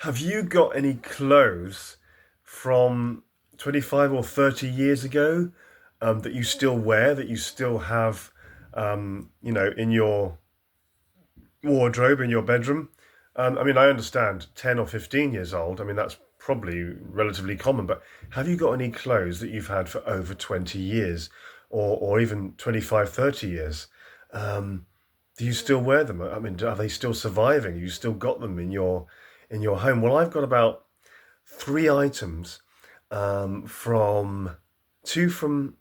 Have you got any clothes from 25 or 30 years ago that you still wear, that you still have, in your wardrobe in your bedroom? I mean, I understand 10 or 15 years old. I mean, that's probably relatively common, but have you got any clothes that you've had for over 20 years or even 25, 30 years? Um, do you still wear them? I mean, are they still surviving? You still got them in your home? Well, I've got about three items from two from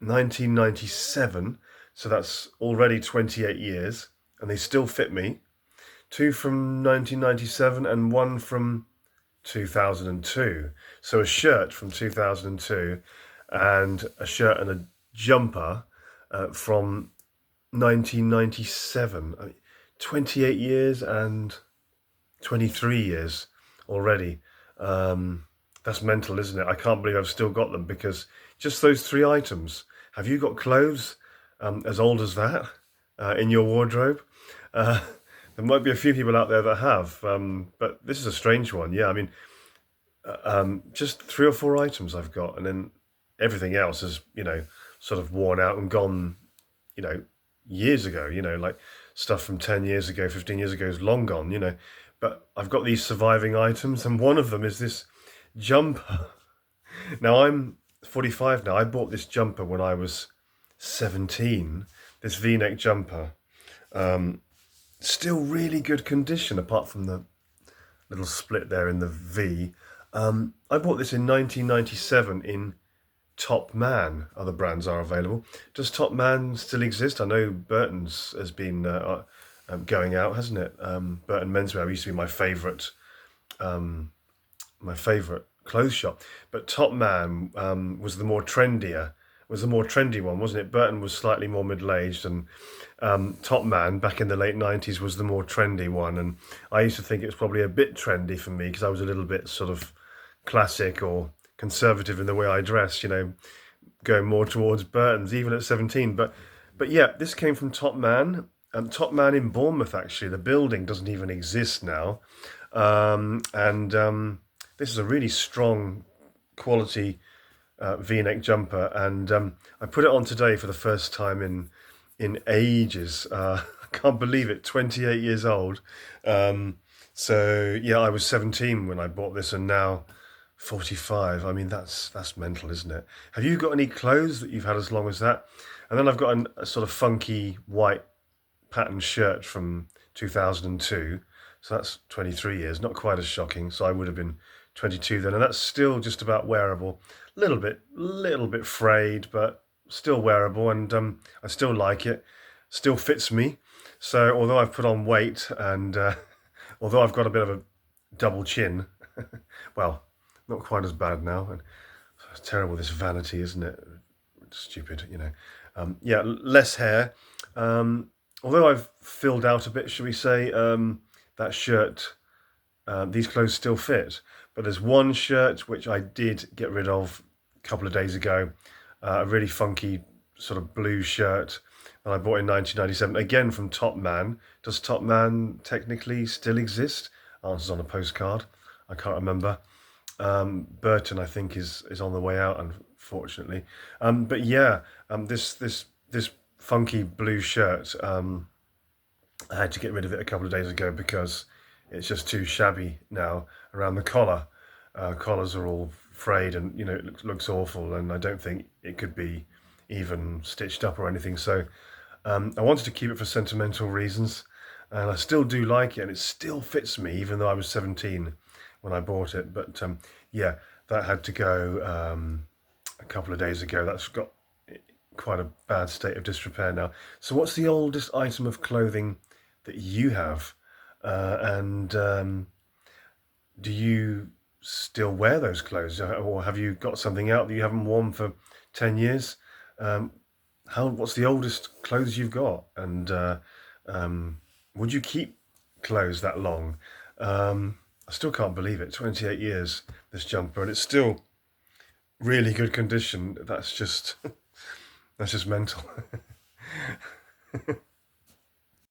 1997, so that's already 28 years, and they still fit me. Two from 1997 and one from 2002. So a shirt from 2002 and a shirt and a jumper from 1997. I mean, 28 years and 23 years already. That's mental, isn't it? I can't believe I've still got them because just those three items. Have you got clothes as old as that in your wardrobe? Uh, there might be a few people out there that have, but this is a strange one. Yeah, I mean, just three or four items I've got, and then everything else is, sort of worn out and gone, you know, years ago, like stuff from 10 years ago, 15 years ago is long gone. But I've got these surviving items, and one of them is this jumper. Now I'm 45 now. I bought this jumper when I was 17, this V-neck jumper. Still really good condition, apart from the little split there in the V. I bought this in 1997 in Top Man. Other brands are available. Does Top Man still exist? I know Burton's has been going out, hasn't it? Burton Menswear used to be my favourite clothes shop, but Top Man was the more trendy one, wasn't it? Burton was slightly more middle-aged, and Top Man back in the late 90s was the more trendy one, and I used to think it was probably a bit trendy for me because I was a little bit sort of classic or conservative in the way I dressed, going more towards Burton's even at 17. But yeah, this came from Top Man. Top Man in Bournemouth, actually. The building doesn't even exist now. And this is a really strong quality V-neck jumper, and I put it on today for the first time in ages. I can't believe it, 28 years old. So yeah, I was 17 when I bought this, and now 45. I mean, that's mental, isn't it? Have you got any clothes that you've had as long as that? And then I've got a sort of funky white patterned shirt from 2002. So that's 23 years, not quite as shocking. So I would have been 22 then, and that's still just about wearable. Little bit frayed, but still wearable, and I still like it. Still fits me. So although I've put on weight, and although I've got a bit of a double chin, well, not quite as bad now. And it's terrible, this vanity, isn't it? Stupid. Yeah, less hair. Although I've filled out a bit, shall we say, that shirt, these clothes still fit. But there's one shirt which I did get rid of a couple of days ago, a really funky sort of blue shirt that I bought in 1997, again from Top Man. Does Top Man technically still exist? Answers on a postcard. I can't remember. Burton, I think, is on the way out, unfortunately. But yeah, this funky blue shirt, I had to get rid of it a couple of days ago because it's just too shabby now around the collar. Collars are all frayed, and it looks awful, and I don't think it could be even stitched up or anything. So I wanted to keep it for sentimental reasons, and I still do like it, and it still fits me even though I was 17 when I bought it. But yeah, that had to go a couple of days ago. That's got quite a bad state of disrepair now. So what's the oldest item of clothing that you have, and do you still wear those clothes, or have you got something out that you haven't worn for 10 years? What's the oldest clothes you've got, and would you keep clothes that long? I still can't believe it, 28 years, this jumper, and it's still really good condition. That's just mental.